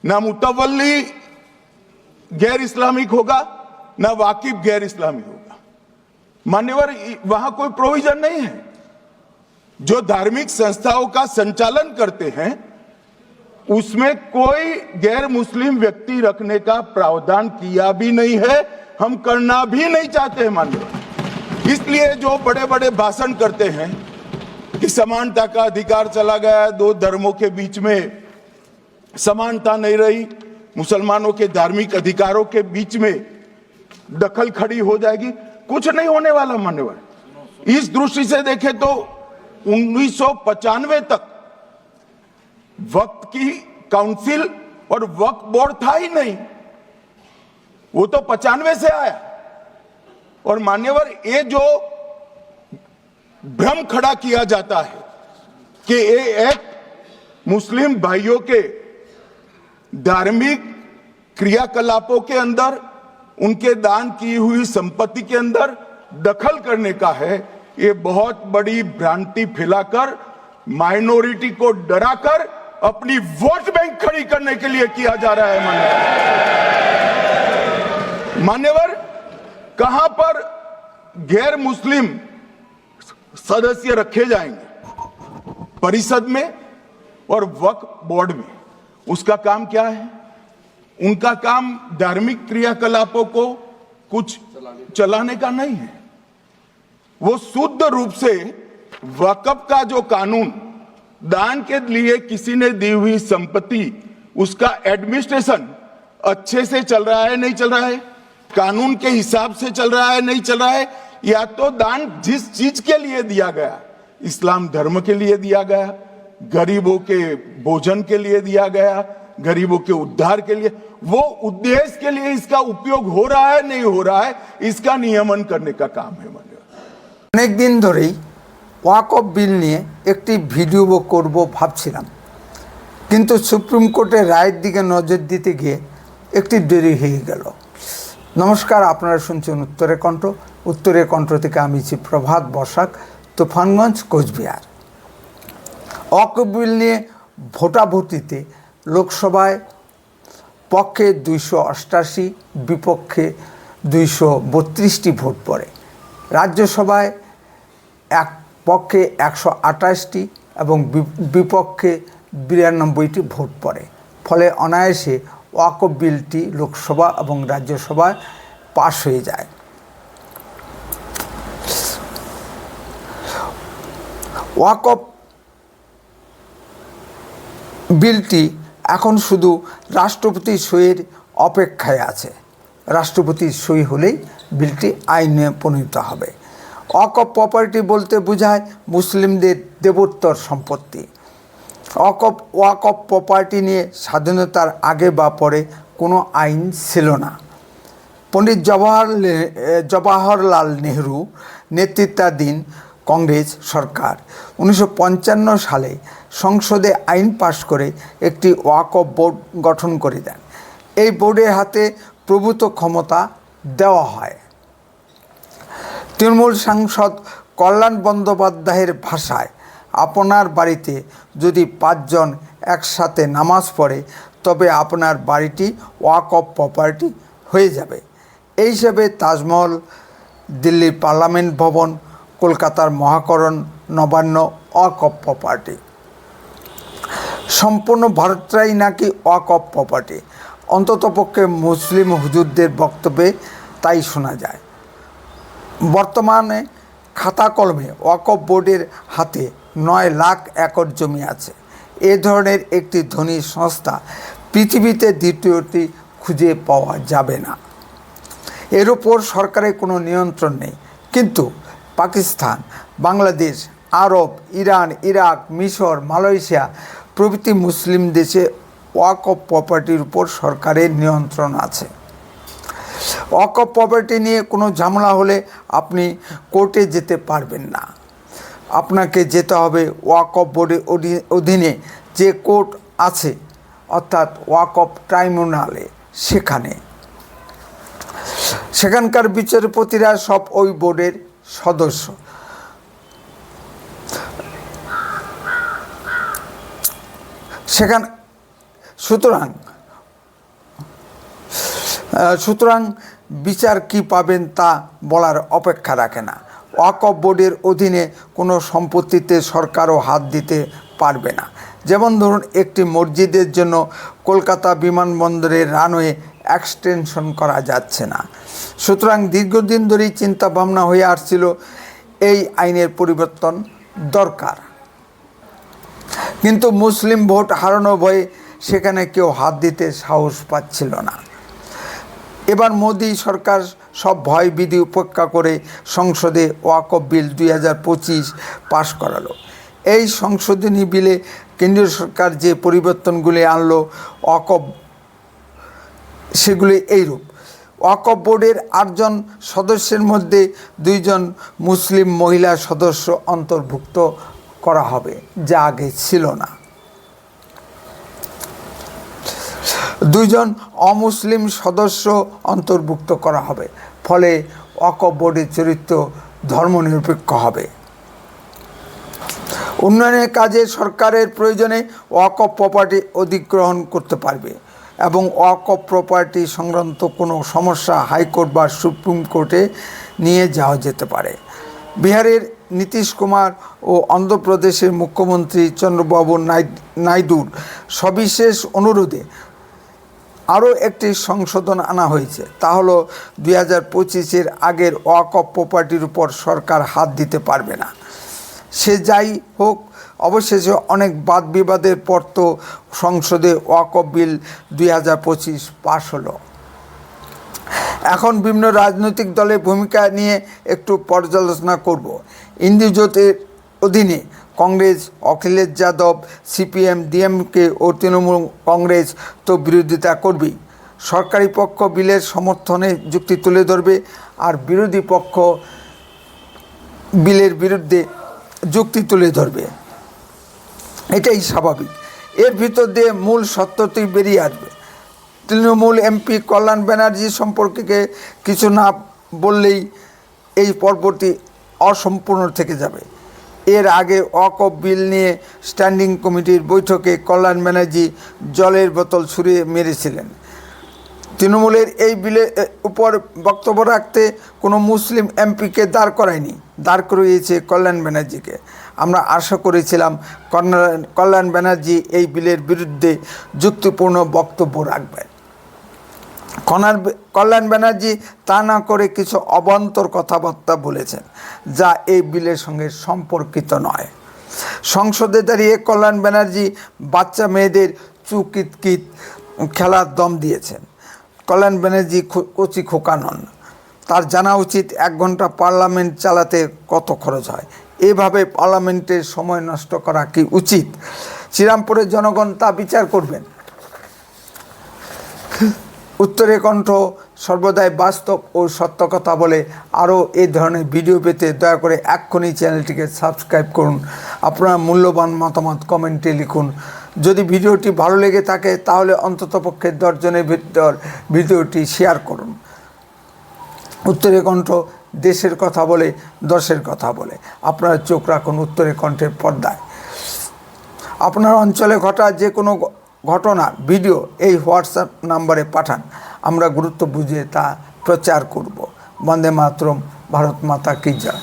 ना मुतवल्ली गैर इस्लामिक होगा, ना वाकिफ गैर इस्लामी होगा। मान्यवर, वहां कोई प्रोविजन नहीं है। जो धार्मिक संस्थाओं का संचालन करते हैं उसमें कोई गैर मुस्लिम व्यक्ति रखने का प्रावधान किया भी नहीं है, हम करना भी नहीं चाहते हैं मान्यवर। इसलिए जो बड़े बड़े भाषण करते हैं कि समानता का अधिकार चला गया, दो धर्मों के बीच में समानता नहीं रही, मुसलमानों के धार्मिक अधिकारों के बीच में दखल खड़ी हो जाएगी, कुछ नहीं होने वाला मान्यवर। इस दृष्टि से देखें तो 1995 तक वक्फ की काउंसिल और वक्फ बोर्ड था ही नहीं, वो तो 95 से आया। और मान्यवर, ये जो भ्रम खड़ा किया जाता है कि ये एक मुस्लिम भाइयों के धार्मिक क्रियाकलापों के अंदर, उनके दान की हुई संपत्ति के अंदर दखल करने का है, ये बहुत बड़ी भ्रांति फैलाकर माइनॉरिटी को डराकर अपनी वोट बैंक खड़ी करने के लिए किया जा रहा है मान्यवर। कहां पर गैर मुस्लिम सदस्य रखे जाएंगे? परिषद में और वक्फ बोर्ड में। उसका काम क्या है? उनका काम धार्मिक क्रियाकलापों को कुछ चलाने का नहीं है। वो शुद्ध रूप से वक्फ का जो कानून, दान के लिए किसी ने दी हुई संपत्ति, उसका एडमिनिस्ट्रेशन अच्छे से चल रहा है नहीं चल रहा है, कानून के हिसाब से चल रहा है नहीं चल रहा है, या तो दान जिस चीज के लिए दिया गया, इस्लाम धर्म के लिए दिया गया, गरीबों के भोजन के लिए दिया गया, गरीबों के उद्धार के लिए, वो उद्देश्य के लिए इसका उपयोग हो रहा है नहीं हो रहा है, इसका नियमन करने का काम है। अनेक दिन धरेई ওয়াকফ বিল নিয়ে একটি ভিডিও করব ভাবছিলাম, কিন্তু সুপ্রিম কোর্টের রায়ের দিকে নজর দিতে গিয়ে একটি দেরি হয়ে গেল। নমস্কার, আপনারা শুনছেন উত্তরের কণ্ঠ। উত্তরের কণ্ঠ থেকে আমি প্রভাত বসাক, তুফানগঞ্জ, কোচবিহার। ওয়াকফ বিল নিয়ে ভোটাভুটিতে লোকসভায় পক্ষে 288, বিপক্ষে 232টি ভোট পড়ে। রাজ্যসভায় পক্ষে 128টি এবং বিপক্ষে 92টি ভোট পড়ে। ফলে অনায়াসে ওয়াকফ বিলটি লোকসভা এবং রাজ্যসভায় পাশ হয়ে যায়। ওয়াকফ বিলটি এখন শুধু রাষ্ট্রপতির সইয়ের অপেক্ষায় আছে। রাষ্ট্রপতির সই হলেই বিলটি আইনে পরিণত হবে। ওয়াকফ প্রপার্টি বলতে বোঝায় মুসলিমদের দেবোত্তর সম্পত্তি। ওয়াকফ প্রপার্টি নিয়ে স্বাধীনতার আগে বা পরে কোনো আইন ছিল না। পণ্ডিত জওহরলাল নেহরু নেতৃত্বাধীন কংগ্রেস সরকার 1955 সালে সংসদে আইন পাশ করে একটি ওয়াকফ বোর্ড গঠন করে দেন। এই বোর্ডের হাতে প্রভূত ক্ষমতা দেওয়া হয়। তৃণমূল সাংসদ কল্যাণ বন্দ্যোপাধ্যায়ের ভাষায়, আপনার বাড়িতে যদি 5 জন একসাথে নামাজ পড়ে তবে আপনার বাড়িটি ওয়াকফ প্রপার্টি হয়ে যাবে। এই হিসেবে তাজমহল, দিল্লির পার্লামেন্ট ভবন, কলকাতার মহাকরণ, নবান্ন ওয়াকফ প্রপার্টি। সম্পূর্ণ ভারতটাই নাকি ওয়াকফ প্রপার্টি, অন্ততপক্ষে মুসলিম হুজুরদের বক্তব্যে তাই শোনা যায়। বর্তমানে খাতা কলমে ওয়াকফ বোর্ডের হাতে 9 লাখ একর জমি আছে। এ ধরনের একটি ধনী সংস্থা পৃথিবীতে দ্বিতীয়টি খুঁজে পাওয়া যাবে না। এর উপর সরকারের কোনো নিয়ন্ত্রণ নেই। কিন্তু পাকিস্তান, বাংলাদেশ, আরব, ইরান, ইরাক, মিশর, মালয়েশিয়া প্রভৃতি মুসলিম দেশে ওয়াকফ প্রপার্টির উপর সরকারের নিয়ন্ত্রণ আছে। ওয়াকফ প্রপার্টি নিয়ে কোনো ঝামেলা হলে আপনি কোর্টে যেতে পারবেন না। আপনাকে যেতে হবে ওয়াকফ বোর্ডের অধীনে যে কোর্ট আছে, অর্থাৎ ওয়াকফ ট্রাইব্যুনালে। সেখানকার বিচারপতিরা সব ওই বোর্ডের সদস্য। সুতরাং সুতরাং বিচার কি পাবেন তা বলার অপেক্ষা রাখে না। ওয়াকফ বোর্ডের অধীনে কোনো সম্পত্তিতে সরকারও হাত দিতে পারবে না। যেমন ধরুন, একটি মসজিদের জন্য কলকাতা বিমানবন্দরের রানওয়ে এক্সটেনশন করা যাচ্ছে না। সুতরাং দীর্ঘদিন ধরেই চিন্তা ভাবনা হয়ে আসছিল এই আইনের পরিবর্তন দরকার, কিন্তু মুসলিম ভোট হারানোর ভয়ে সেখানে কেউ হাত দিতে সাহস পাচ্ছিল না। এবার মোদি সরকার সব ভয় বিধি উপেক্ষা করে সংসদে ওয়াকফ বিল 2025 পাশ করালো। এই সংশোধনী বিলে কেন্দ্রীয় সরকার যে পরিবর্তনগুলি আনলো ওয়াকফ সেগুলি এইরূপ: ওয়াকফ বোর্ডের 8 জন সদস্যের মধ্যে 2 জন মুসলিম মহিলা সদস্য অন্তর্ভুক্ত করা হবে, যা আগে ছিল না। 2 জন অমুসলিম সদস্য অন্তর্ভুক্ত করা হবে, ফলে ওয়াকফ বোর্ডের চরিত্র ধর্মনিরপেক্ষ হবে। উন্নয়নের কাজে সরকারের প্রয়োজনে ওয়াকফ প্রপার্টি অধিগ্রহণ করতে পারবে এবং ওয়াকফ প্রপার্টি সংক্রান্ত কোনো সমস্যা হাইকোর্ট বা সুপ্রিম কোর্টে নিয়ে যাওয়া যেতে পারে। বিহারের নীতিশ কুমার ও অন্ধ্রপ্রদেশের মুখ্যমন্ত্রী চন্দ্রবাবু নাইডুর সবিশেষ অনুরোধে আরও একটি সংশোধন আনা হয়েছে। তা হলো 2025-এর আগের ওয়াকফ প্রপার্টির উপর সরকার হাত দিতে পারবে না। সে যাই হোক, অবশেষে অনেক বাদ বিবাদের পর তো সংসদে ওয়াকফ বিল 2025 পাশ হলো। এখন বিভিন্ন রাজনৈতিক দলের ভূমিকা নিয়ে একটু পর্যালোচনা করব। ইন্দি জোটের অধীনে কংগ্রেস, অখিলেশ যাদব, সিপিএম, ডিএমকে ও তৃণমূল কংগ্রেস তো বিরোধিতা করবেই। সরকারি পক্ষ বিলের সমর্থনে যুক্তি তুলে ধরবে, আর বিরোধী পক্ষ বিলের বিরুদ্ধে যুক্তি তুলে ধরবে। এটাই স্বাভাবিক। এর ভিতর দিয়ে মূল সত্যটি বেরিয়ে আসবে। তৃণমূল এমপি কল্যাণ ব্যানার্জি সম্পর্কে কিছু না বললেই এই পর্বটি অসম্পূর্ণ থেকে যাবে। এর আগে ওয়াকফ বিল নিয়ে স্ট্যান্ডিং কমিটির বৈঠকে কল্যাণ ব্যানার্জি জলের বোতল ছুঁড়ে মেরেছিলেন। তৃণমূলের এই বিলের উপর বক্তব্য রাখতে কোনো মুসলিম এমপিকে দাঁড় করিয়েছে কল্যাণ ব্যানার্জিকে। আমরা আশা করেছিলাম কল্যাণ ব্যানার্জি এই বিলের বিরুদ্ধে যুক্তিপূর্ণ বক্তব্য রাখবেন। কল্যাণ ব্যানার্জি তা না করে কিছু অবান্তর কথাবার্তা বলেছেন, যা এই বিলের সঙ্গে সম্পর্কিত নয়। সংসদে দাঁড়িয়ে কল্যাণ ব্যানার্জি বাচ্চা মেয়েদের চুকিতকিত খেলার দম দিয়েছেন। কল্যাণ ব্যানার্জি কচি খোকা নন। তার জানা উচিত 1 ঘন্টা পার্লামেন্ট চালাতে কত খরচ হয়। এভাবে পার্লামেন্টের সময় নষ্ট করা কি উচিত? শ্রীরামপুরের জনগণ তা বিচার করবেন। উত্তরের কণ্ঠ সর্বদাই বাস্তব ও সত্য কথা বলে। আরও এই ধরনের ভিডিও পেতে দয়া করে এক্ষুনি চ্যানেলটিকে সাবস্ক্রাইব করুন। আপনার মূল্যবান মতামত কমেন্টে লিখুন। যদি ভিডিওটি ভালো লেগে থাকে তাহলে অন্ততপক্ষে 10 জনের ভিতর ভিডিওটি শেয়ার করুন। উত্তরের কণ্ঠ দেশের কথা বলে, দশের কথা বলে। আপনারা চোখ রাখুন উত্তরের কণ্ঠের পর্দায়। আপনার অঞ্চলে ঘটা যে কোনো ঘটনা ভিডিও এই হোয়াটসঅ্যাপ নাম্বারে পাঠান। আমরা গুরুত্ব বুঝে তা প্রচার করব। বন্দে মাতরম। ভারত মাতা কি জয়।